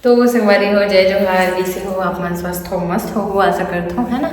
तो संगवारी हो जय जोहार कैसे हो आप मन स्वस्थ हो मस्त हो आशा करता हूँ है ना।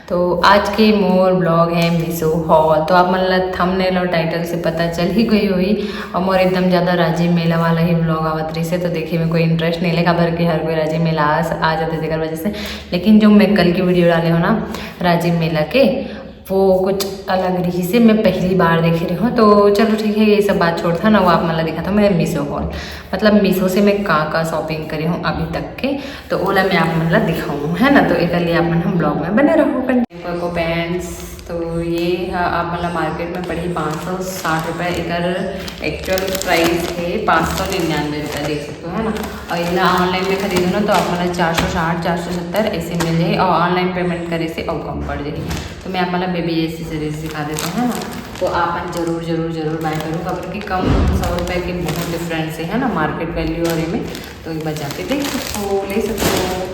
तो आज के मोर ब्लॉग है मीशो हॉल। तो आप मन थंबनेल और टाइटल से पता चल ही गई हुई और मोर एकदम ज़्यादा राजीव मेला वाला ही ब्लॉग आवत रही से। तो देखिए में कोई इंटरेस्ट नहीं लेगा भर के हर कोई राजीव मेला आ जाते थे वजह से। लेकिन जो मैं कल की वीडियो डाले हो ना राजीव मेला के वो कुछ अलग रही से मैं पहली बार देख रही हूँ। तो चलो ठीक है ये सब बात छोड़ता ना वो आप मतलब दिखा था मैं मीशो हॉल मतलब मीशो से मैं का शॉपिंग करी हूँ अभी तक के। तो ओला मैं आप मतलब दिखाऊँ है ना। तो एक लिए आप मन हम ब्लॉग में बने रहो को पैंट्स। तो ये आप मतलब मार्केट में पड़ी 560 रुपये एक एक्चुअल प्राइस है 599 रुपये देख सकते हो है ना। और ये ऑनलाइन में खरीदो ना तो आप मतलब 460 470 ऐसे मिल जाए और ऑनलाइन पेमेंट करे से और कम पड़ जाएगी। तो मैं आप मतलब बेबी एक्सेसरीज दिखा देता हूँ है ना। तो आप जरूर बाय करूँ खबर कि कम 100 रुपये की बहुत डिफरेंस है ना मार्केट वैल्यू और में। तो एक बार जाके देख सकते हो ले सकते हो।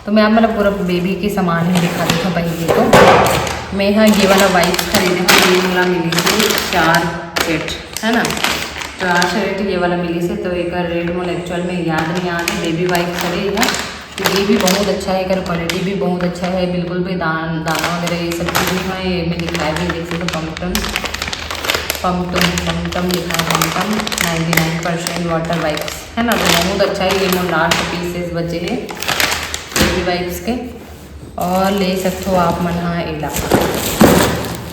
तो मैं आप मतलब पूरा बेबी के सामान ही दिखा देता हूँ। पहले तो मैं यहाँ ये वाला वाइप खरीदे हूँ ये वाला मिली थी 4 सेट है ना। 4 सेट ये वाला मिली से। तो एक रेड मोल एक्चुअल में याद नहीं आ रही बेबी वाइप खरीद है। तो ये भी बहुत अच्छा है एक क्वालिटी भी बहुत अच्छा है बिल्कुल भी दाना वगैरह ये सब चीज़ें हैं। ये मैं दिखाया भी देख सकते पमटम लिखा है पमटम 99% वाटर वाइप्स है ना। तो बहुत अच्छा है ये मोल लास्ट पीसेस बचे हैं बेबी वाइप्स के। और ले सकते हो आप मन हाँ एला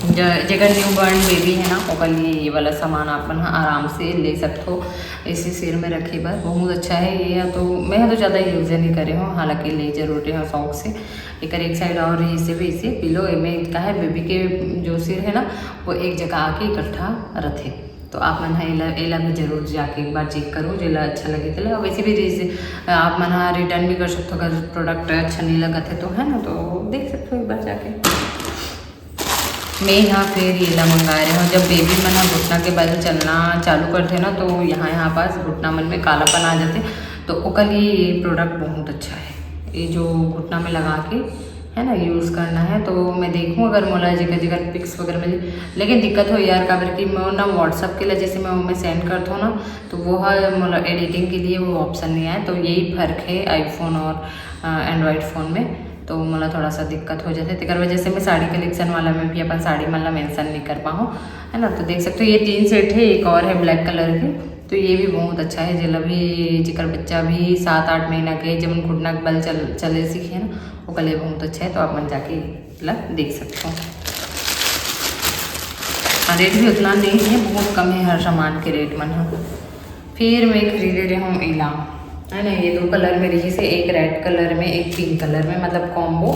जगह न्यू बॉर्न बेबी है ना ओकर लिए ये वाला सामान आप मन आराम से ले सकते हो इसी सिर में रखे बार बहुत अच्छा है ये। तो मैं तो ज़्यादा यूज़ नहीं करे हूँ हालांकि ले जरूर रहे हो शौक से। एक साइड और इसे भी इसे पिलो में क्या है बेबी के जो सिर है ना वो एक जगह आके इकट्ठा रखे। तो आप मन एला भी जरूर जाके एक बार चेक करो जिला अच्छा लगे तो वैसे भी आप मन रिटर्न भी कर सकते हो अगर प्रोडक्ट अच्छा नहीं लगा थे तो है ना। तो देख सकते हो एक बार जाके। मैं यहाँ फिर येला मंगा रही हूँ जब बेबी मन घुटना के बाद चलना चालू करते ना तो यहाँ पास घुटना मन में कालापन आ जाते। तो ओकर लिए ये प्रोडक्ट बहुत अच्छा है ये जो घुटना में लगा के है ना यूज़ करना है। तो मैं देखूँ अगर मोला जगह पिक्स वगैरह मिली। लेकिन दिक्कत हो यार काबर कि मैं ना व्हाट्सअप के लिए जैसे मैं सेंड करता हूँ ना तो वो है मोला एडिटिंग के लिए वो ऑप्शन नहीं आया। तो यही फ़र्क है आईफोन और एंड्रॉयड फ़ोन में। तो मोला थोड़ा सा दिक्कत हो जाते तेकर वजह से मैं साड़ी कलेक्शन वाला में भी अपन साड़ी मतलब मेंशन नहीं कर पाऊँ है ना। तो देख सकते हो ये 3 सेट है एक और है ब्लैक कलर के। तो ये भी बहुत अच्छा है जिला भी जिकर बच्चा भी 7-8 महीना के जब घुटना बल चले सीखे ना वो कले बहुत अच्छा है। तो आप मन जाके मतलब देख सकते हो। रेट भी उतना नहीं है बहुत कम है हर सामान के रेट मन है। फिर मैं खरीदे रही हूँ एला है ना ये 2 कलर में रही से एक रेड कलर में एक पिंक कलर में मतलब कॉम्बो।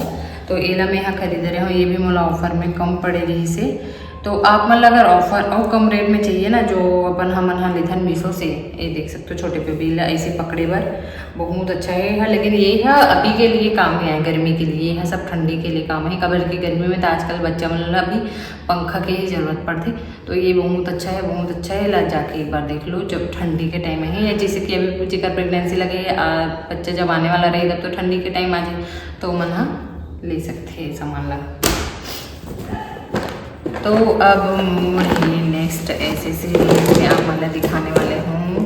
तो एला मैं यहाँ खरीद रही हूँ ये भी मोला ऑफर में कम पड़े रही से। तो आप मतलब अगर ऑफर और कम रेट में चाहिए ना जो अपन हमन हाँ लिथन मीशो से ये देख सकते हो छोटे पे बिल ऐसे पकड़े बर बहुत अच्छा है। लेकिन ये है अभी के लिए काम है गर्मी के लिए है सब ठंडी के लिए काम है कबर की गर्मी में तो आजकल बच्चा मतलब अभी पंखा की ही ज़रूरत पड़ती। तो ये बहुत अच्छा है ला जाके एक बार देख लो जब ठंडी के टाइम है या जैसे कि अभी जिकर प्रेगनेंसी लगे बच्चा जब आने वाला रहेगा तो ठंडी के टाइम आ जाए तो मन हाँ ले सकते हैं सामान ला। तो अब मुझे नेक्स्ट एक्सेसरीज में आप मतलब दिखाने वाले हूँ।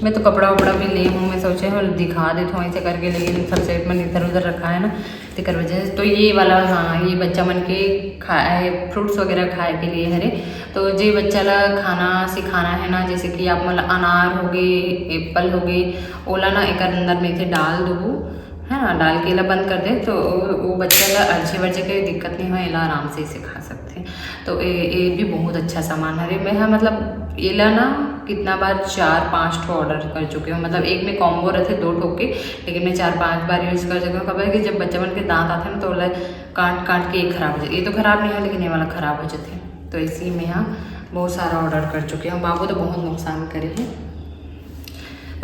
मैं तो कपड़ा वपड़ा भी ली हूँ मैं सोचे हूँ दिखा देता हूँ ऐसे करके लेकिन सब सेट में इधर उधर रखा है ना तेकर वजह से। तो ये वाला हाँ ये बच्चा मन के खाए फ्रूट्स वगैरह खाए के लिए हरे। तो जे बच्चा ला खाना सिखाना है ना जैसे कि आप मतलब अनार हो गए एप्पल हो गए ओला ना एक अंदर में से डाल दो है ना डाल के ला बंद कर दे तो वो बच्चा ला अर्जे वर्जे के दिक्कत नहीं हो एला आराम से इसे खा सकते हैं। तो ये भी बहुत अच्छा सामान है मैं हाँ मतलब एला ना कितना बार 4-5 ठो ऑर्डर कर चुके हूँ मतलब एक में कॉम्बो रहते 2 ठो के लेकिन मैं 4-5 बार यूज़ कर चुकी हूँ। खबर है कि जब बच्चा मन के दांत आते हैं ना तो काट के एक खराब हो जाए ये तो खराब नहीं है लेकिन ये वाला खराब हो जाते हैं। तो इसी में यहाँ बहुत सारा ऑर्डर कर चुके हूँ बाबू तो बहुत नुकसान करे हैं।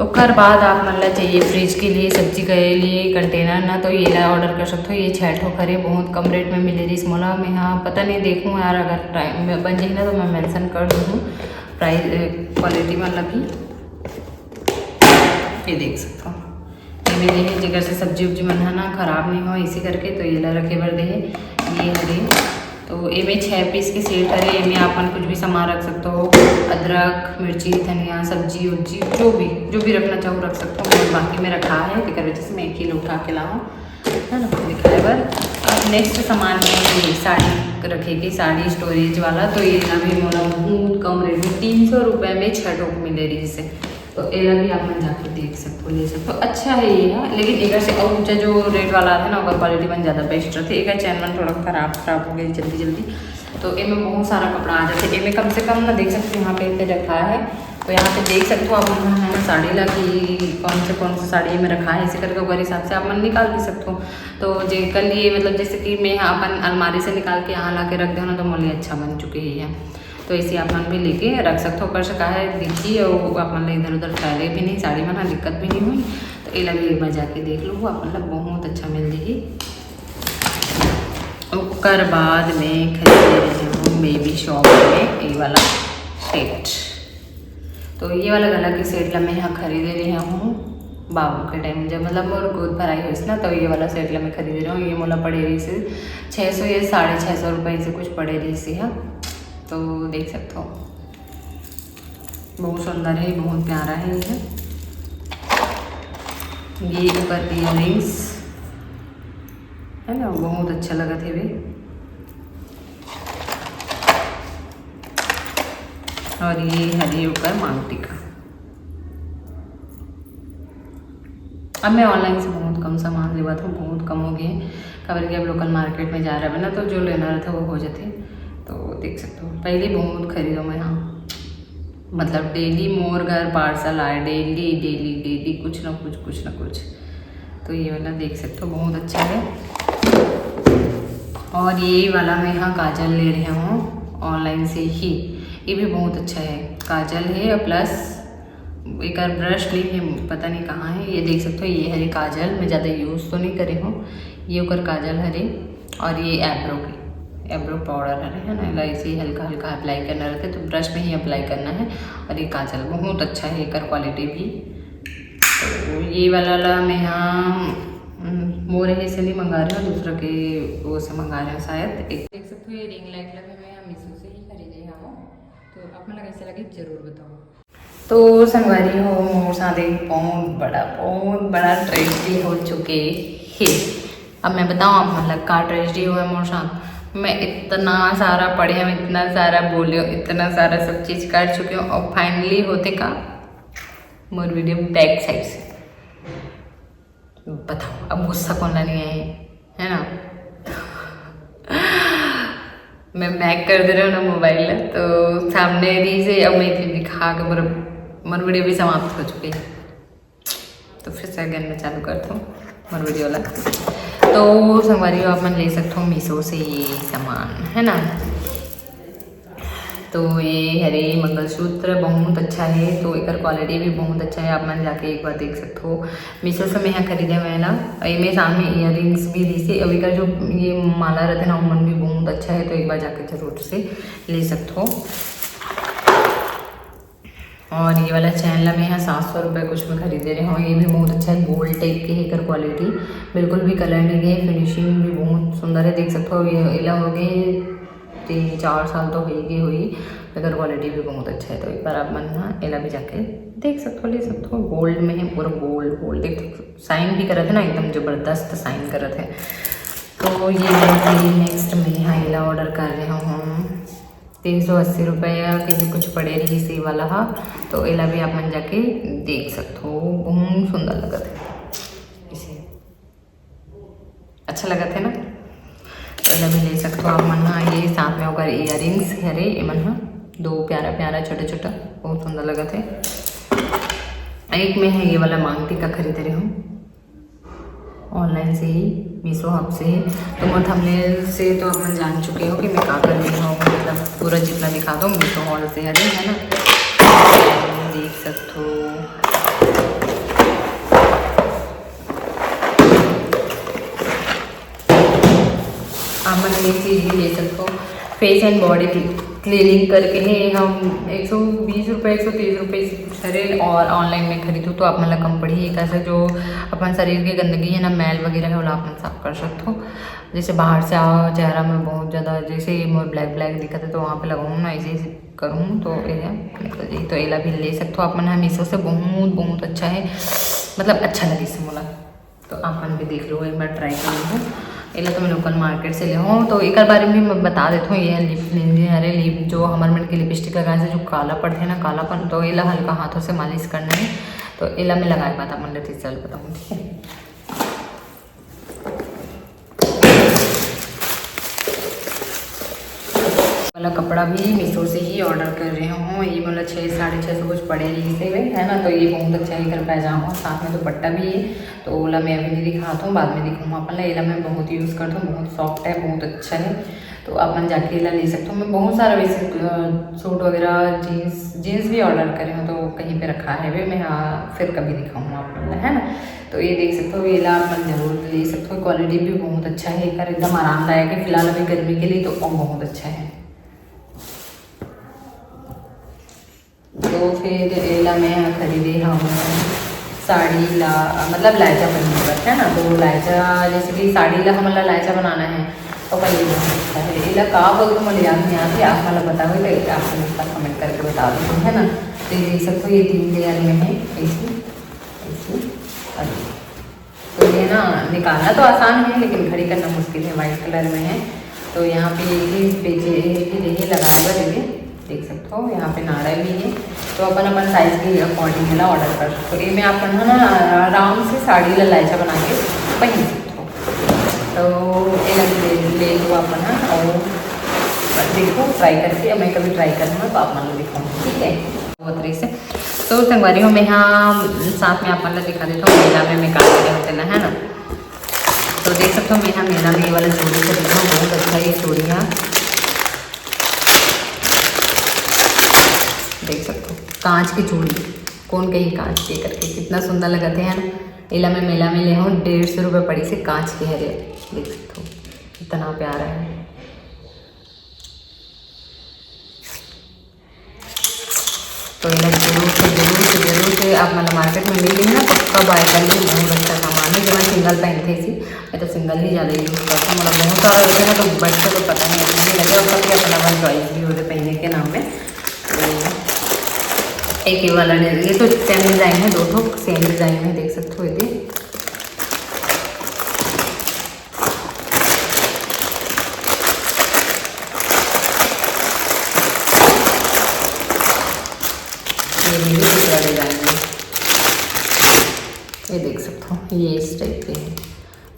उसके बाद आप मतलब चाहिए फ्रिज के लिए सब्जी के लिए कंटेनर ना तो ये ऑर्डर कर सकते हो ये 6 ठो खरे बहुत कम रेट में मिले रही इस मोला में। हाँ पता नहीं देखूँ यार अगर टाइम में बन जाएगी ना तो मैं मेंशन कर दूँ प्राइस क्वालिटी मतलब भी ये देख सकता हूँ ये मेरे जगह से सब्जी उब्जी मन ना ख़राब नहीं हो इसी करके। तो ये ला रखे बर दे ये हरे तो ये में 6 पीस के सेट है। ये में अपन कुछ भी सामान रख सकते हो, अदरक, मिर्ची, धनिया, सब्जी उब्जी जो भी रखना चाहो रख सकते हो। और बाकी में रखा है कि वजह से मैं 1 किलो उठा के लाऊँ, है ना, दिखाए बर। अब नेक्स्ट सामान में ये साड़ी रखेगी, साड़ी स्टोरेज वाला। तो ये ना भी मोला बहुत कम रेट में 300 रुपये में 6 टोक मिले रही से। तो एला भी आप मन जाके देख सकते हो, ले सकते हो। अच्छा है ये है, लेकिन एक से और ऊँचा जो रेट वाला आता है ना ओकर क्वालिटी बन ज़्यादा बेस्ट रहते। एक चैन मन थोड़ा खराब हो गई जल्दी। तो इनमें बहुत सारा कपड़ा आ जाते हैं। इनमें कम से कम ना देख सकते हो यहाँ पे रखा है। तो यहाँ पे देख सकते हो आप है साड़ी ला कि कौन से साड़ी में रखा है, इसी करके उस हिसाब से आप मन निकाल भी सकते हो। तो जे कल ये मतलब जैसे कि मैं अपन अलमारी से निकाल के यहाँ ला के रख दो ना, तो मोली अच्छा बन चुकी है। तो इसे आप मन भी लेके रख सकते हो, कर सका है देखिए। और आप मन इधर उधर फैले भी नहीं, साड़ी में ना दिक्कत भी नहीं हुई। तो ये लगे एक बार जाके देख लो, आप मतलब बहुत अच्छा मिल जाएगी। उसकर बाद में खरीदे रहे हूँ बेबी शॉप में ये वाला सेट। तो ये वाला गला की सेट ला मैं यहाँ खरीदे रही हूँ बाबू के टाइम, जब मतलब मोर गोद भराई हुई ना, तो ये वाला सेट ला मैं खरीदे रही हूँ। ये मोला पड़े रही से 600 या 650 रुपये से कुछ पड़े रही से है। तो देख सकते हो बहुत सुंदर है, बहुत प्यारा है ये ऊपर इयररिंग्स है ना, बहुत अच्छा लगा थे वे। और ये हरी ऊपर मांग टीका। अब मैं ऑनलाइन से बहुत कम सामान लेवा था, बहुत कम हो गए। खबर कि अब लोकल मार्केट में जा रहा है ना, तो जो लेना रहता वो हो जाते। तो देख सकते हो पहले बहुत खरीदो मैं यहाँ, मतलब डेली मोर घर पार्सल आए, डेली कुछ ना कुछ। तो ये वाला देख सकते हो बहुत अच्छा है। और ये वाला मैं यहाँ काजल ले रही हूँ ऑनलाइन से ही, ये भी बहुत अच्छा है। काजल है प्लस एक ब्रश ली है, पता नहीं कहाँ है। ये देख सकते हो ये हरे काजल, मैं ज़्यादा यूज़ तो नहीं करे हूँ। ये ऊपर काजल हरे, और ये एब्रो पाउडर है ना, ऐसे ही हल्का अप्लाई करना रहता है। तो ब्रश में ही अप्लाई करना है। और ये काजल बहुत अच्छा है, एक क्वालिटी भी। तो ये वाला मैं यहाँ मोर है से नहीं मंगा रही हूँ, दूसरा के वो से मंगा रहे हैं शायद। एक देख सकते हो ये रिंग लाइट लगे मैं यहाँ मीशो से ही खरीदे हूँ। तो आप मतलब कैसे लगे जरूर बताओ। तो संगवारी हो मोर साथ एक बहुत बड़ा ट्रेजेडी हो चुके है। अब मैं बताऊँ आप मतलब का ट्रेजेडी हुआ मोर साथ। मैं इतना सारा पढ़ी हूँ, इतना सारा बोली हूँ, इतना सारा सब चीज़ कर चुकी हूँ, और फाइनली होते का मोर वीडियो बैक साइड से। बताओ अब गुस्सा कौन नहीं है ना। मैं बैक कर दे रहा हूँ ना मोबाइल, तो सामने दी से अब मैं इतनी दिखा के मोर वीडियो भी समाप्त हो चुकी है। तो फिर से अगेन मैं चालू करता हूँ मोर वीडियो वाला। तो संगवारी आप मन ले सकते हो मीशो से ये सामान, है ना। तो ये हरे मंगलसूत्र बहुत अच्छा है, तो एक क्वालिटी भी बहुत अच्छा है। आप मन जाके एक बार देख सकते हो। मीशो से मैं यहाँ खरीदे हुए ना, ये सामने इयररिंग्स भी दी से। अभी का जो ये माला रहते ना मन भी बहुत अच्छा है, तो एक बार जाके जरूर से ले सकते हो। और ये वाला चैन ला मैं यहाँ 700 रुपये कुछ में खरीदे रहे हूँ। ये भी बहुत अच्छा है, गोल्ड टाइप के है क्वालिटी, बिल्कुल भी कलर नहीं गए, फिनिशिंग भी बहुत सुंदर है। देख सकते हो ये इला हो गए 3-4 साल तो हुई, अगर क्वालिटी भी बहुत अच्छा है। तो एक बार आप मन ना एला भी जाके देख सकते हो, ले सकते हो। गोल्ड में है, पूरा गोल्ड देख सकते हो, साइन भी करते हैं ना, एकदम ज़बरदस्त साइन करते हैं। तो ये नेक्स्ट मैं यहाँ एला ऑर्डर कर रहा हूँ 380 रुपये के कुछ पड़े रही सी वाला। हाँ तो एला भी आप मन जाके देख सकते हो, बहुत सुंदर लगा थे, इसे अच्छा लगा थे ना। एला भी ले सकते हो आप मन। हाँ ये साथ में होकर इयररिंग्स हरे मन, हाँ 2 प्यारा छोटा बहुत सुंदर लगा थे। एक में है ये वाला मांग टीका खरीद रही हूँ ऑनलाइन से ही, मीशो हब से ही। तो मैं थंबनेल से तो आप मन जान चुके हो कि मैं क्या कर रही हूँ, मतलब पूरा जितना दिखा दो। मीशो हॉल से हरे है ना, देख सकते हो। आप मन ये चीज़ भी ले सकते हो, फेस एंड बॉडी क्लीनिंग करके ही हम 120 रुपये 130 रुपये शरीर और ऑनलाइन में खरीदो तो आप मतलब कम पड़ी कैसे जो अपन शरीर की गंदगी है ना मैल वगैरह है वो अपन साफ कर सकते हो। जैसे बाहर से आओ चेहरा में बहुत ज़्यादा जैसे मोर ब्लैक ब्लैक दिखता है तो वहाँ पे लगाऊँ ना ऐसे करूँ तो एला निकल जाए। तो एला भी ले सकते हो अपन है मीशो से बहुत अच्छा है, मतलब अच्छा लगे से बोला तो अपन भी देख लो एक बार ट्राई कर लो। एला तो मैं लोकल मार्केट से ले हूँ तो एक बारे में मैं बता देता हूँ। ये लिप क्लींजर है लिप जो हमारे मन की लिपस्टिक लगाने से जो काला पड़ते हैं ना कालापन तो एला हल्का हाथों से मालिश करना है। तो एला में लगाए बात अपन लेते चल बताऊँ ठीक है। वाला कपड़ा भी मीशो से ही ऑर्डर कर रही हूँ। ये मतलब 600-650 कुछ पड़े लिखे हुए है ना। तो ये बहुत अच्छा है, कर पैजामा साथ में दुपट्टा भी है। तो ओला मैं अभी नहीं दिखाता हूँ, बाद में दिखाऊँगा अपन। एला मैं बहुत यूज़ करता हूँ, बहुत सॉफ्ट है, बहुत अच्छा है। तो अपन जाके एला ले सकते हो। मैं बहुत सारा वैसे सूट वगैरह जीन्स भी ऑर्डर करे हूँ तो कहीं पर रखा है वे मैं फिर कभी दिखाऊँगा अपन है ना। तो ये देख सकते हो एला अपन जरूर ले सकते हो। क्वालिटी भी बहुत अच्छा है, एक एकदम आरामदायक है। फिलहाल अभी गर्मी के लिए तो बहुत अच्छा है। तो फिर एला मैं खरीदे हम साड़ी ला मतलब लायचा बनने है ना। तो लायचा जैसे कि साड़ी ला हमारा लायचा बनाना है तो पहले बहुत अच्छा है। एला का बोल तो मुझे याद नहीं आती, आप मला बता हुए तो आप इसका कमेंट करके बता दो है ना। तो ये देख सकते हो ये 3 लेयर में है ऐसी ऐसी। तो ये ना निकालना तो आसान है लेकिन खड़ी करना मुश्किल है, वाइट कलर में है। तो यहाँ पे ये लगा हुआ देखिए देख सकते हो, यहाँ पे नाड़ा भी है। तो अपन साइज़ के अकॉर्डिंग ना ऑर्डर कर सकते हो। ये मैं अपन है ना आराम से साड़ी ला लायचा बना के पहन सकते हो। तो ले लो अपन है और देखो ट्राई करके, मैं कभी ट्राई करूँगा तो आप मान लो दिखाऊँगी ठीक है वो तरीके से। तो संगवारी हो मैं यहाँ साथ में अपन दिखा देता हूँ मेला में मैं काट होते है ना। तो देख सकते हो मैं यहाँ मेला में ये वाला चूड़ी से देखा हूँ, बहुत अच्छा ये चूड़ियाँ देख सकते हो। कांच की चूड़ी कौन कहीं कांच के करके कितना सुंदर लगते हैं ना। एला में मेला में ले हूँ 150 रुपये पड़ी से कांच की है देख सकते हो कितना प्यारा है। तो एला जरूर से आप मतलब मार्केट में मिल लेंगे ना पक्का बाय कर ली। बहुत अच्छा सामान है। जब मैं सिंगल पहनते थी मैं तो सिंगल ही ज़्यादा यूज़ करता हूँ, मतलब बहुत सारा होता है ना तो बैठते तो पता नहीं मुझे लगे और सबके अपना चॉइस भी होते पहनने के नाम में। तो एक ही वाला ये तो सेम डिज़ाइन है, दो ठो सेम डिज़ाइन है देख सकते हो। ये दूसरा डिज़ाइन है, ये देख सकते हो ये इस टाइप के है।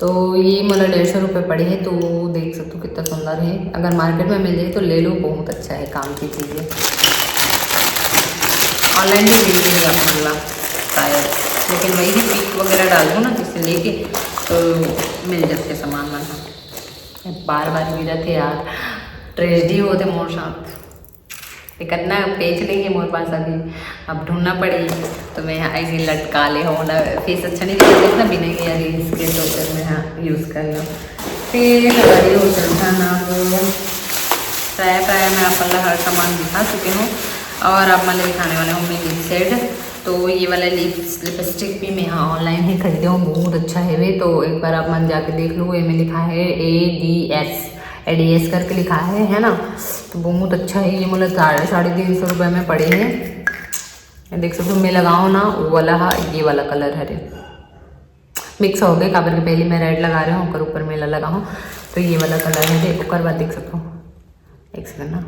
तो ये मतलब 150 रुपये पड़े हैं। तो देख सकते हो कितना सुंदर है। अगर मार्केट में मिल जाए तो ले लो, बहुत अच्छा है काम की चीज़ें। ऑनलाइन भी मिल जाएगा मिला शायद, लेकिन वही भी पिक वगैरह डाल दो ना जिससे लेके तो मिल जाते सामान मन। बार गिरा थे यार, ट्रेजडी होते मोर साथ कितना बेच लेंगे मोर पास अभी अब ढूंढना पड़ेगी। तो मैं ऐसे लटका ले हो ना फेस अच्छा नहीं लगता इतना बिना गया रील्स के तो फिर मैं हाँ यूज़ कर लो। फिर बड़ी हो चलता ना वो प्राय मैं अपन हर सामान दिखा चुके हूँ और आप मतलब दिखाने वाले हूँ मैं लिप सेट। तो ये वाला लिपस्टिक भी मैं यहाँ ऑनलाइन ही खरीदे हूँ, बहुत अच्छा है वे। तो एक बार आप मन जाके देख लो, ये में लिखा है ADS करके लिखा है ना। तो बहुत अच्छा है ये, मतलब 350 रुपये में पड़े हैं। देख सकते हो मैं लगाऊँ ना वो वाला ये वाला कलर है मिक्स हो गए काबर के पहले मैं रेड लगा रही हूँ और ऊपर मेला लगा हूँ तो ये वाला कलर है। और बाद देख सकते हो एक सेकंड ना,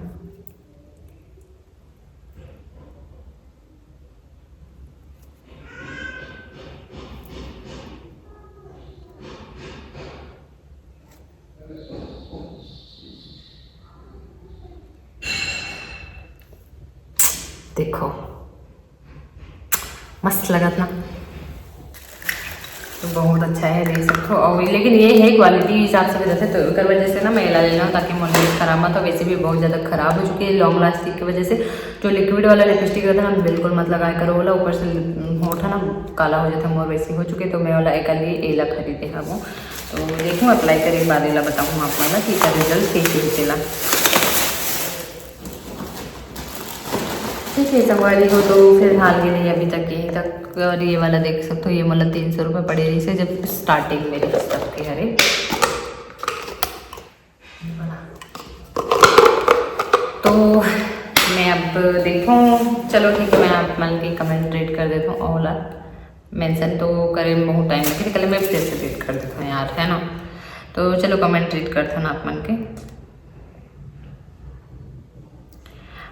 देखो मस्त लगा था। तो बहुत अच्छा है देख सकते हो। और लेकिन ये है क्वालिटी हिसाब से वजह से तो एक वजह से ना मैं ला लेना ताकि मोबाइल खराब मत। तो वैसे भी बहुत ज़्यादा ख़राब हो चुकी है लॉन्ग लास्टिक की वजह से। जो लिक्विड वाला लिपस्टिक रहता है ना बिल्कुल मत लगाया करो, वाला ऊपर से होठा ना काला हो जाता है मोर वैसे हो चुके। तो मैं वाला एक एला खरीदे है वो। तो देखूँ अप्लाई करे बाद एला बताऊँ आपको ना कि इसका रिजल्ट कैसे होतेला। ठीक है संगवारी हो तो फिलहाल के लिए अभी तक यहीं तक। और ये वाला देख सकते हो, ये मतलब 300 रुपये पड़े रही से जब स्टार्टिंग मेरे सब के हरे। तो मैं अब देखूँ, चलो ठीक है, मैं आप मान के कमेंट रीड कर देता हूँ। ओला मेंशन तो करें बहुत टाइम लगे, कल मैं फिर से रीड कर देता हूँ यार, है ना। तो चलो कमेंट रीड करता हूँ ना आप मान के।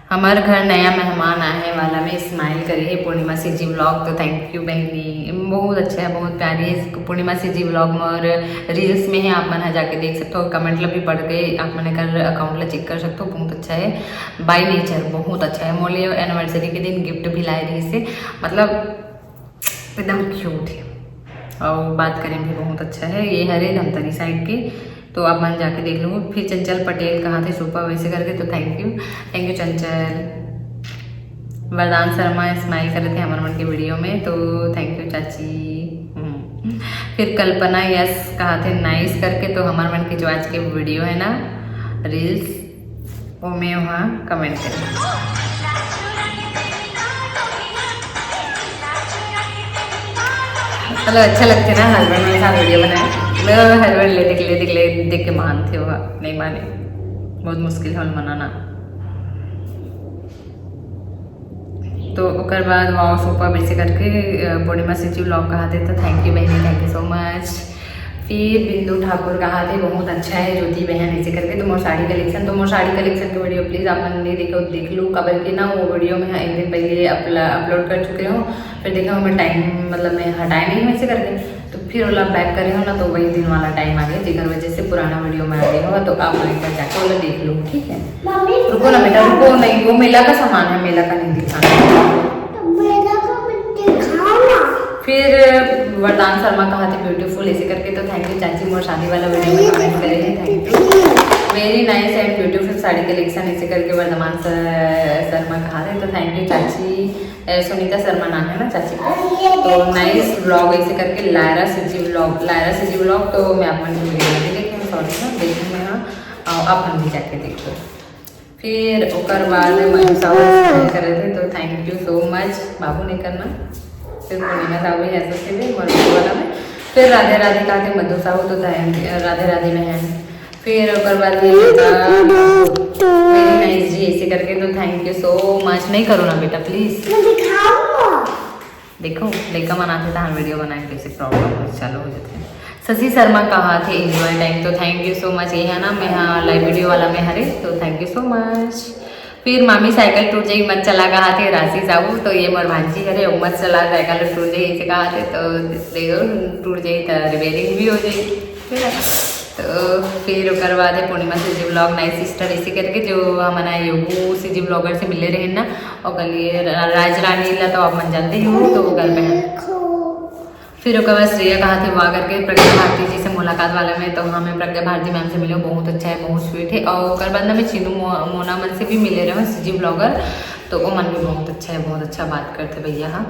हमारे घर नया मेहमान आने वाला में स्माइल करिए पूर्णिमा सीजी व्लॉग। तो थैंक यू बहनी, बहुत अच्छा है, बहुत प्यारी है पूर्णिमा सीजी व्लॉग में। और रील्स में है, आप मन जाके देख सकते हो, कमेंट भी पढ़ के आप मैंने कर अकाउंट चेक कर सकते हो। बहुत अच्छा है, बाय नेचर बहुत अच्छा है। मोली एनिवर्सरी के दिन गिफ्ट भी लाए रही से, मतलब एकदम क्यूट है। और बात करें भी बहुत अच्छा है। ये हरे धमतरी साइड के, तो आप मन जाके देख लो। फिर चंचल पटेल कहाँ थे सुपर वैसे करके, तो थैंक यू चंचल। वरदान शर्मा स्माइल कर रहे थे हमारे मन के वीडियो में, तो थैंक यू चाची। फिर कल्पना यस कहा थे नाइस करके, तो हमारे मन की जो आज के वीडियो है ना रील्स, वो मैं वहाँ कमेंट करें। चलो अच्छा लगते ना हस्बैंड मेरे साथ वीडियो बनाए। हस्बैंड ले देख के मानते हो, नहीं माने बहुत मुश्किल है मनाना। तो उसके बाद वाओ सुपर वैसे करके पूर्णिमा सीजी व्लॉग कहा थे, तो थैंक यू बहनी, थैंक यू सो मच। फिर बिंदु ठाकुर कहा थे बहुत अच्छा है ज्योति बहन ऐसे करके, तो मोर साड़ी कलेक्शन, तो मोर साड़ी कलेक्शन की वीडियो प्लीज़ आप नहीं देखो देख लूँ। कबल की ना वो वीडियो में एक दिन पहले अपलोड कर चुके हो, फिर देखा मैं टाइम मतलब मैं हटाए नहीं वैसे करके, तो फिर ओला बैक करे हो ना, तो वही दिन वाला टाइम आ गया जिसकी वजह से पुराना वीडियो में आ गया होगा। तो आप एक बार जाकर ओला देख लो, ठीक है। रुको ना बेटा रुको, नहीं वो मेला का सामान है, मेला का नहीं दिखाना। फिर वरदान शर्मा कहा थे ब्यूटीफुल ऐसे करके, तो थैंक यू चाची मोर शादी वाला वीडियो में कमेंट करे हैं, thank you. Very nice and beautiful sari collection ऐसे करके वर्धमान शर्मा कहा थे, तो थैंक यू चाची। सुनीता शर्मा नाम है ना चाची का, तो नाइस व्लॉग ऐसे करके लायरा सीजी व्लॉग, तो मैं आप मन की वीडियो नहीं देखी, सॉरी ना देखी मैं, हाँ आप मन भी जाके देखो। फिर उसके बाद मधु कर रहे थे, तो थैंक यू सो मच, बाबू नहीं करना। फिर पूर्णिमा साहू भी ऐसे थे मरने वाला में। फिर राधे राधे कहा थे मधु साहू, तो राधे राधे बहन। फिर उसके बाद वेरी नाइस जी ऐसे करके, तो थैंक यू सो मच। नहीं करो ना बेटा प्लीज, देखो लेकर मनाते था वीडियो बनाए कैसे प्रॉब्लम चालू हो जाते हैं। शशि शर्मा कहा थे एंजॉय टाइम, तो थैंक यू सो मच। ये है ना मैं हाँ लाइव वीडियो वाला में हरे, तो थैंक यू सो मच। फिर मामी साइकिल टूट जाई मत चला कहा थे राशि साहू, तो ये मोर भांजी करे मत चला साइकिल टूट जाई ऐसे कहा थे, तो देखो टूट जाई तो रिपेयरिंग भी हो जाए। तो फिर उसके बाद है पूर्णिमा सीजी व्लॉग नाइस सिस्टर ऐसे करके, जो हमारा योगू सीजी ब्लॉगर से मिले रहे ना, और कल ये राजरानी ला तो आप मन जानते हो, तो वो घर पे है। फिर उसके बाद श्रेया कहा थे वहाँ करके प्रज्ञा भारती जी से मुलाकात वाले में, तो हमें प्रज्ञा भारती मैम से मिले, बहुत अच्छा है, बहुत स्वीट है। और उसके बाद में चीनू मोना मन से भी मिले रहे सीजी ब्लॉगर, तो वो मन भी बहुत अच्छा है, बहुत अच्छा बात करते भैया। हाँ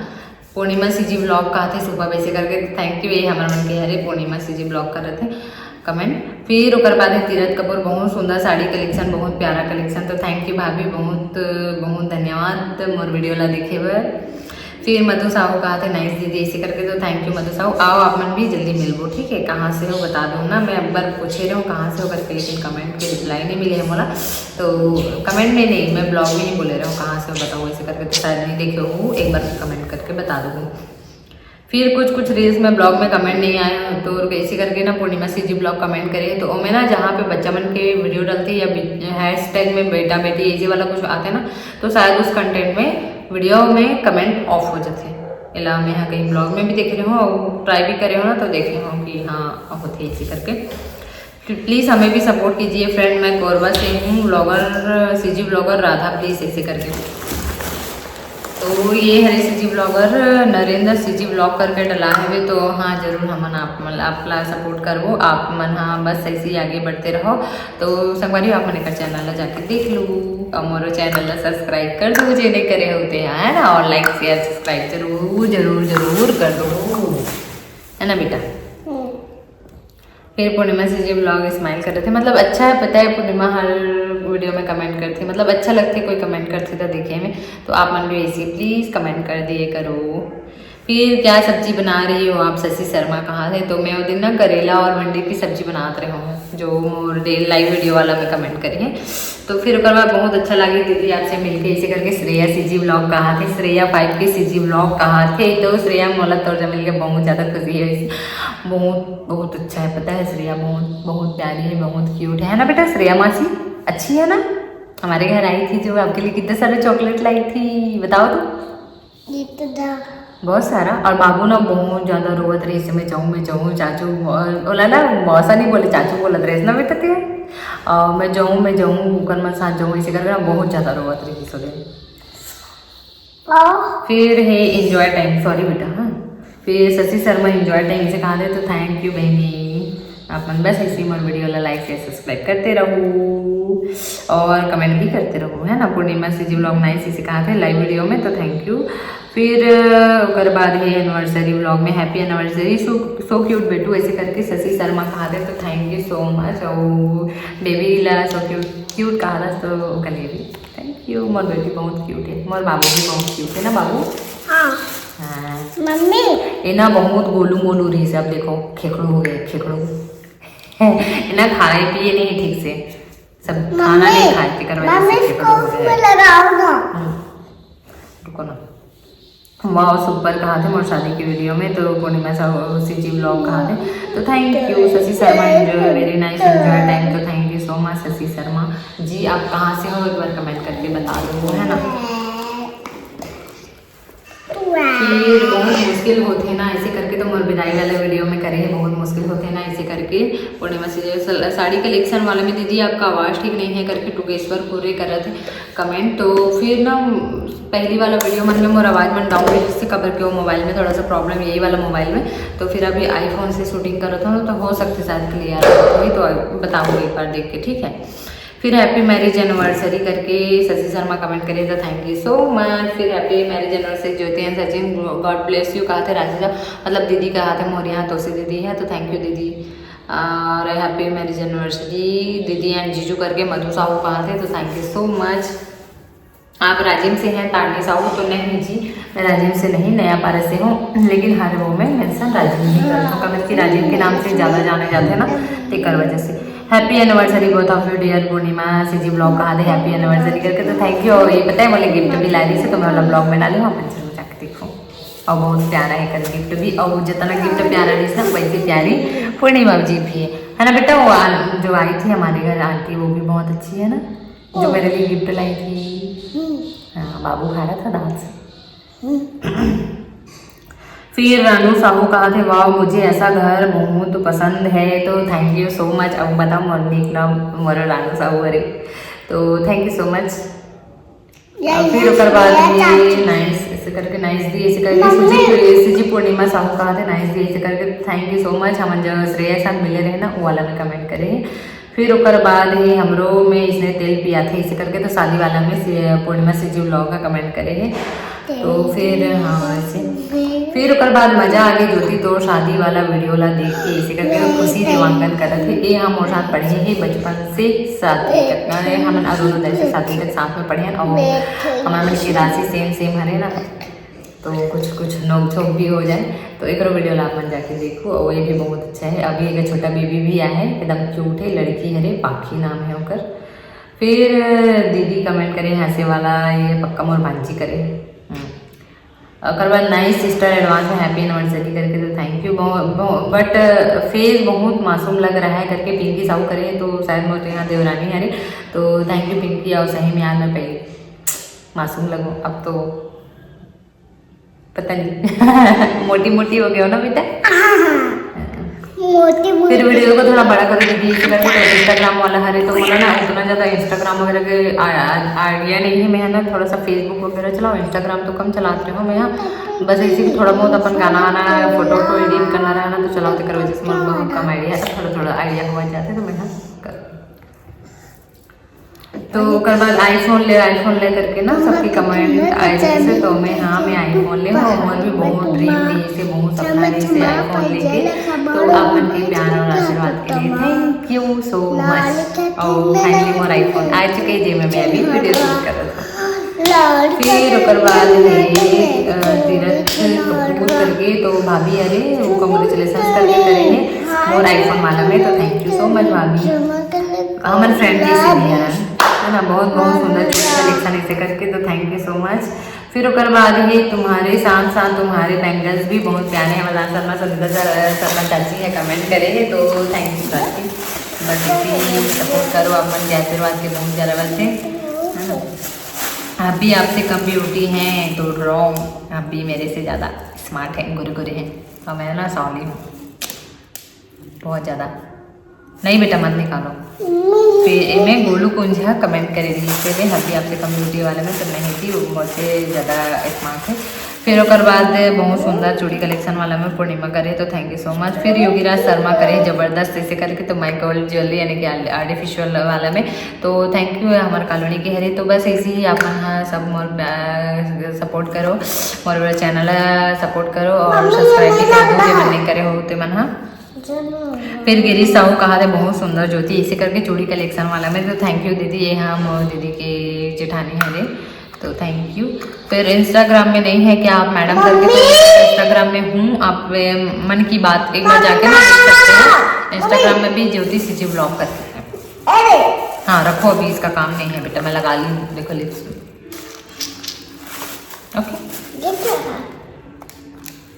पूर्णिमा सीजी ब्लॉग कहा थे सुबह वैसे करके, थैंक यू। ये हमारे मन के हरे पूर्णिमा सीजी ब्लॉग कर रहे थे कमेंट। फिर उसके बाद है तीरथ कपूर, बहुत सुंदर साड़ी कलेक्शन, बहुत प्यारा कलेक्शन, तो थैंक यू भाभी, बहुत बहुत धन्यवाद मोर वीडियो ला देखे बर। फिर मधु साहू कहा थे नाइस दीदी ऐसे करके, तो थैंक यू मधु साहू। आओ आप मन भी जल्दी मिलबो, ठीक है। कहाँ से हो बता दो ना, मैं एक बार पूछे रहा हूँ कहाँ से हो करके, लेकिन कमेंट के रिप्लाई नहीं मिले है मोला, तो कमेंट में नहीं मैं ब्लॉग में ही बोले रहा हूँ कहाँ से हो बताओ ऐसे करके, तो शायद नहीं देखे हो, एक बार कमेंट करके बता दो। फिर कुछ रील्स में ब्लॉग में कमेंट नहीं आया, तो ऐसे करके ना पूर्णिमा सीजी ब्लॉग कमेंट करे, तो मैं ना जहाँ पे बच्चा मन के वीडियो डालती है या हैशटैग में बेटा बेटी ऐसे वाला कुछ आते हैं ना, तो शायद उस कंटेंट में वीडियो में कमेंट ऑफ हो जाते हैं। इला मैं यहाँ कहीं ब्लॉग में भी देख रही हूँ और ट्राई भी करे हो ना, तो देख रही हूँ कि हाँ होते ऐसे करके। प्लीज़ हमें भी सपोर्ट कीजिए फ्रेंड, मैं कोरबा से हूँ, blogger CG blogger Radha please ऐसे करके। तो ये हरे CG blogger Narendra CG blog करके डला है, तो हाँ जरूर हमन आप ला सपोर्ट करबो, आप मन हाँ बस ऐसे ही आगे बढ़ते रहो। तो संगवारी आप मन का चैनल ला जाके देख लो, और मोरो चैनल ला सब्सक्राइब कर दो जे नहीं करे होते हैं, है ना, और लाइक शेयर सब्सक्राइब जरूर जरूर जरूर कर दो, है ना बेटा। फिर पूर्णिमा सीजी ब्लॉग स्माइल कर रहे थे, मतलब अच्छा है, पता है पूर्णिमा हर वीडियो में कमेंट करती, मतलब अच्छा लगते कोई कमेंट करती तो देखे में, तो आप मन भी ऐसी प्लीज़ कमेंट कर दिए करो। फिर क्या सब्जी बना रही हो आप शशि शर्मा कहाँ थे? तो मैं वो दिन ना करेला और भिंडी की सब्जी बनाते रहे हूँ जो मोर लाइव वीडियो वाला में कमेंट करी है। तो फिर उसके बाद बहुत अच्छा लगे दीदी आपसे मिलके, इसे करके श्रेया सीजी ब्लॉग कहाँ थे, श्रेया 5 के सीजी ब्लॉग कहाँ थे? तो श्रेया मोहल्ला तौर मिल के बहुत ज़्यादा खुशी है, बहुत बहुत अच्छा है, पता है श्रेया बहुत बहुत प्यारी है, बहुत क्यूट है ना बेटा? श्रेया मासी अच्छी है ना? हमारे घर आई थी जो आपके लिए कितने सारे चॉकलेट लाई थी बताओ तो? बहुत सारा। और बाबू ना बहुत ज़्यादा रोवत रही, इसमें मैं जाऊँ चाचू बोला ना, मौसा नहीं बोले चाचू बोलत रहे ना बेटा थे, मैं जाऊँ कुकर में साथ जाऊँ इसे करके ना बहुत ज़्यादा रोवत रही सुबह। फिर है एंजॉय टाइम, सॉरी बेटा, हाँ फिर शशि शर्मा एंजॉय टाइम इसे कहा दे, तो थैंक यू बहनी आप मन बस इसी मोर वीडियो वाला लाइक शेयर सब्सक्राइब करते रहो और कमेंट भी करते रहो, है ना? पूर्णिमा सीजी ब्लॉग नाइस इसे कहा थे लाइव वीडियो में, तो थैंक यू। फिर उसके बाद है एनिवर्सरी व्लॉग में हैप्पी एनिवर्सरी सो क्यूट बेटू ऐसे करके शशि शर्मा कहा थे, तो थैंक यू सो मच। और बेबी ला सो क्यूट कहा था, तो कल भी थैंक यू। मोर बेटी बहुत क्यूट है, मोर बाबू भी बहुत क्यूट है ना बाबू? हाँ मम्मी ये ना बहुत गोलू रही से, अब देखो खेखड़ू हो गए, खेखड़ू ना खाए पिए नहीं ठीक से, सब खाना नहीं खाते रुको ना। वाह सुपर कहा थे मोर शादी की वीडियो में, तो पूर्णिमा सीजी ब्लॉग कहा थे, तो thank you Shashi Sharma enjoy very nice enjoy time, तो thank you so much Shashi Sharma ji. आप कहाँ से हो एक बार कमेंट करके बता दो, है ना? फिर बहुत मुश्किल होते हैं ना ऐसे करके, तो मोर विदाई वाला वीडियो में करे हैं, बहुत मुश्किल होते हैं ना ऐसे करके। पूर्णिमा से साड़ी कलेक्शन वाले में दीदी आपका आवाज़ ठीक नहीं है करके टुकेश्वर पूरे कर रहे थे कमेंट, तो फिर ना पहली वाला वीडियो मन में मोर आवाज़ मन डाउन है जिससे कवर के वो मोबाइल में थोड़ा सा प्रॉब्लम यही वाला मोबाइल में, तो फिर अभी आईफोन से शूटिंग कर रहा था तो हो सकते शायद क्लियर वही तो बताऊँगी एक बार देख के, ठीक है? फिर हैप्पी मैरिज एनिवर्सरी करके शशि शर्मा कमेंट करे, तो थैंक यू सो मच। फिर happy marriage anniversary Jyoti and Sachin God bless you कहा थे राजीजा, मतलब दीदी कहा थे मोर यहाँ तो से दीदी है, तो थैंक यू दीदी। और हैप्पी मैरिज एनिवर्सरी दीदी एंड जीजू करके मधु साहू कहा थे, तो थैंक यू सो मच। आप राजिम से हैं तारनी साहू? तो नहीं जी मैं राजिम से नहीं, नया पारा से हूँ, लेकिन हर वो में मेंशन राजिम नहीं करता हूँ, कभी कि राजिम के नाम से ज़्यादा जाने जाते हैं ना, तेकर वजह से। Happy anniversary both of you dear Purnima CG blog कहा थे हैप्पी एनिवर्सरी करके, तो थैंक यू। और ये पता है मुझे गिफ्ट भी ला रही से, तो मैं वाला ब्लॉग में डालूँ अपन जरूर जाकर देखो, और बहुत प्यारा है कर गिफ्ट भी, और जितना गिफ्ट प्यारा रही ना वैसे प्यारी पूर्णिमा जी भी है ना बेटा? वो जो आई थी हमारे घर आंटी वो भी बहुत अच्छी है ना, जो मेरे लिए गिफ्ट लाई थी। हाँ बाबू खा रहा था दांत से। फिर रानू साहू कहा थे वाह मुझे ऐसा घर बहुत पसंद है, तो थैंक यू सो मच। अब बताओ मॉर्निंग नाम मोर रानू साहू अरे, तो थैंक यू सो मच। फिर उसके बाद ये नाइस ऐसे करके नाइस दी ऐसे करके सीजी पूर्णिमा साहू कहा थे नाइस दी ऐसे करके, थैंक यू सो मच। हम जो श्रेया साथ मिले रहे ना वो वाला में कमेंट करे। फिर उसके बाद ही हमरो में इसने तेल पिया थे इसे करके, तो शादी वाला में पूर्णिमा सीजी ब्लॉग का कमेंट करे है, तो फिर हाँ ऐसे। फिर उसके बाद मजा आ गई ज्योति तो शादी वाला वीडियो ला देख के इसे करके, तो खुशी देवांगन करते थे। ये हम और साथ पढ़े हैं बचपन से सातवीं तक, हम अरुणोदय से सातवीं तक साथ में पढ़े हैं, और हमारे मन की राशि सेम हरे ना, तो कुछ नोक झोंक भी हो जाए, तो एक वीडियो ला मन जाके देखो, और ये भी बहुत अच्छा है। अभी एक छोटा बेबी भी आया है एकदम क्यूट है, लड़की हरे पाखी नाम है उनकर। फिर दीदी कमेंट करे हंसे वाला ये पक्का मोर भांजी करे। और बाद नाइस सिस्टर एडवांस में हैप्पी एनिवर्सरी करके, तो थैंक यू। बट फेस बहुत मासूम लग रहा है करके पिंकी साहू करे, तो शायद मोर यहाँ देवरानी हरे, तो थैंक यू पिंकी। और सही में यार मैं पहले मासूम लगूँ, अब तो पता नहीं मोटी हो गया हो ना बेटा, मोटी। फिर वीडियो को थोड़ा बड़ा कर दीजिए इंस्टाग्राम वाला हरे, तो बोला ना उतना ज़्यादा इंस्टाग्राम वगैरह के आइडिया नहीं है। मैं ना थोड़ा सा फेसबुक वगैरह चलाऊँ, इंस्टाग्राम तो कम चलाती हूँ मैं यहाँ, बस ऐसे ही थोड़ा बहुत अपन गाना फोटो एडिट करना रहा ना, तो चलाते करो जिसमें बहुत कम आइडिया है, थोड़ा आइडिया हो जाते तो मैं यहाँ कर। तो ओकर बाद आईफोन ले करके ना सबके कमेंट आए जैसे तो मैं आईफोन ले और भी बहुत ड्रीम दी से बहुत सपना दी से आईफोन लेके। तो आप मन के प्यार और आशीर्वाद के लिए थैंक यू सो मच। और फाइनली मोर आईफोन आ चुके जे में मैं अभी वीडियो शूट कर रहा था। फिर ओकर बाद तीरथ कपूर करके तो भाभी अरे वो कॉन्ग्रेचुलेसन करके करे हैं मोर आईफोन वाला में। तो थैंक यू सो मच भाभी, हमारे फ्रेंड जैसे भी है ना। बहुत सुंदर कलेक्शन ऐसे करके तो थैंक यू सो मच। फिर ओकर बाद ही तुम्हारे साथ तुम्हारे बैंगल्स भी बहुत प्यारे हैं। मदान शर्मा शर्मा चाची है कमेंट करे तो थैंक यू चाची। बस इसी सपोर्ट करो आप मन के आशीर्वाद के बहुत ज़्यादा बच्चे है ना। आप भी आपसे कम ब्यूटी हैं तो रॉन्ग, आप भी मेरे से ज़्यादा स्मार्ट हैं, गुरे हैं और मैं ना सॉली हूँ बहुत ज़्यादा। नहीं बेटा मत निकालो। फिर मैं गोलू कुंज कमेंट करेगी इसके हल्दी आपसे कम ब्यूटी वाले में तो नहीं थी, वो मुझसे ज़्यादा स्मार्ट है। फिर ओकर बाद बहुत सुंदर चूड़ी कलेक्शन वाला में पूर्णिमा करे तो थैंक यू सो मच। फिर योगीराज शर्मा करे ज़बरदस्त ऐसे करके तो माई गोल्ड ज्वेलरी यानी कि आर्टिफिशियल वाला में तो थैंक यू हमारे कॉलोनी के हरे। तो बस ऐसे ही आप सब मोर सपोर्ट करो, मोर चैनल सपोर्ट करो और सब्सक्राइब भी कर दो जो मन नहीं करे हो तो मन। हाँ फिर गिरीश साहू कहा थे बहुत सुंदर ज्योति इसे करके चूड़ी कलेक्शन वाला में तो थैंक यू दीदी। ये हाँ मोर दीदी के जेठानी है रे तो थैंक यू। फिर इंस्टाग्राम में नहीं है क्या आप मैडम करके, तो इंस्टाग्राम में हूँ, आप मन की बात एक बार जाके ना देख सकते हो। इंस्टाग्राम में भी ज्योति सिची ब्लॉग करते हैं। हाँ रखो अभी इसका काम नहीं है बेटा, मैं लगा ली देखो लिप्स ओके।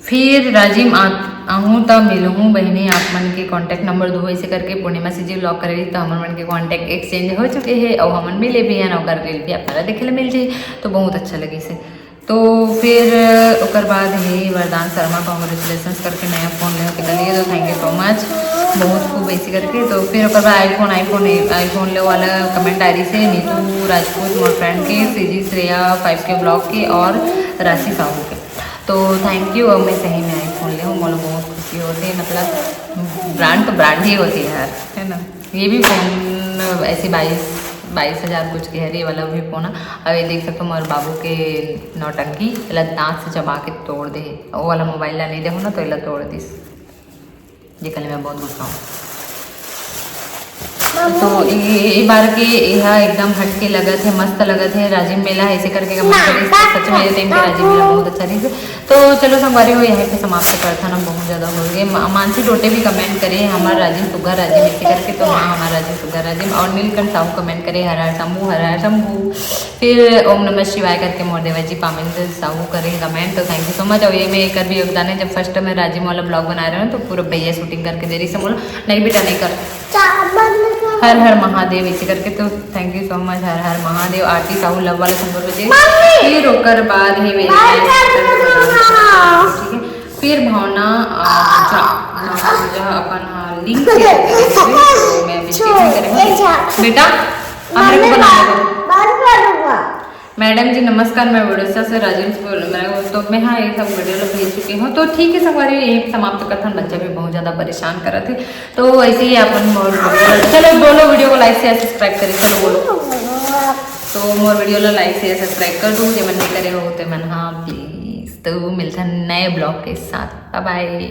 फिर राजिम आहूँ तो मिलूँ बहनी आप मन के कांटेक्ट नंबर दो ऐसे करके पूर्णिमा से जी ब्लॉग करे तो हमन मन के कांटेक्ट एक्सचेंज हो चुके हैं और हमन मिले भी हैं और रील भी अपना देखे मिल जाए तो बहुत अच्छा लगे से। तो फिर ओकर बाद है वरदान शर्मा कॉन्ग्रेचुलेसन करके नया फ़ोन ले के लिए तो थैंक यू सो मच बहुत खूब ऐसे करके। तो फिर ओकर बाद आईफोन ले वाला कमेंट आ रही से नीतू राजपूत मोर फ्रेंड के, सीजी श्रेया 5 के ब्लॉग के और राशि साहू के। तो थैंक यू। और मैं सही में आईफोन ले हूँ मुझे बहुत खुशी होती है, मतलब ब्रांड तो ब्रांड ही होती है यार है ना। ये भी फ़ोन ऐसे 22,000 कुछ के है ये वाला भी फ़ोन। अब ये देख सकते हो मोर बाबू के नौटंकी दांत से चबा के तोड़ दे, वो वाला मोबाइल ला नहीं देखो ना तो इला तोड़ दिस। ये कल मैं बहुत गुस्सा हूँ। तो ये बार के यह एकदम हटके लगत है, मस्त लगत है। राजीव मेला ऐसे करके कमेंट करें सच में टाइम पे राजीव मेला बहुत अच्छा रही। तो चलो संगवारी हो यहाँ पे समाप्त करता ना बहुत ज़्यादा हो गए। मानसी टोटे भी कमेंट करे हमारा राजीव सुगर राजीव ऐसे करके तो हाँ हमारा राजीव सुगर राजीव। और नीलकंठ साहू कमेंट करे हर हर शंभू। फिर ओम नमः शिवाय करके मोरदेवा जी पामिंद साहू करे कमेंट तो थैंक यू सो मच। और ये में एक भी योगदान है, जब फर्स्ट में राजीव वाला ब्लॉग बना रहे हो तो पूरा भैया शूटिंग करके दे रही से बोलो नहीं बेटा नहीं कर हर हर महादेव ऐसे करके तो thank you so much. Her her Mahadev Aarti Sahu love वाला संपर्क बजे। फिर ओकर बाद है मेरे ठीक है। फिर भावना अपन लिंक बेटा हमारे को बना मैडम जी नमस्कार, मैं विडोसा से राजेंद्र तो मैं हाँ ये सब वीडियो भेज चुकी हूँ। तो ठीक है संगवारी यही समाप्त करता हूँ, बच्चा भी बहुत ज़्यादा परेशान कर रहे थे तो ऐसे ही अपन चलो बोलो वीडियो को लाइक शेयर सब्सक्राइब करें। चलो बोलो तो मोर वीडियो ला लाइक शेयर सब्सक्राइब कर दूँ जो मन नहीं करे हो तो मन हाँ प्लीज़। तो मिलता नए ब्लॉग के साथ, बाय बाय।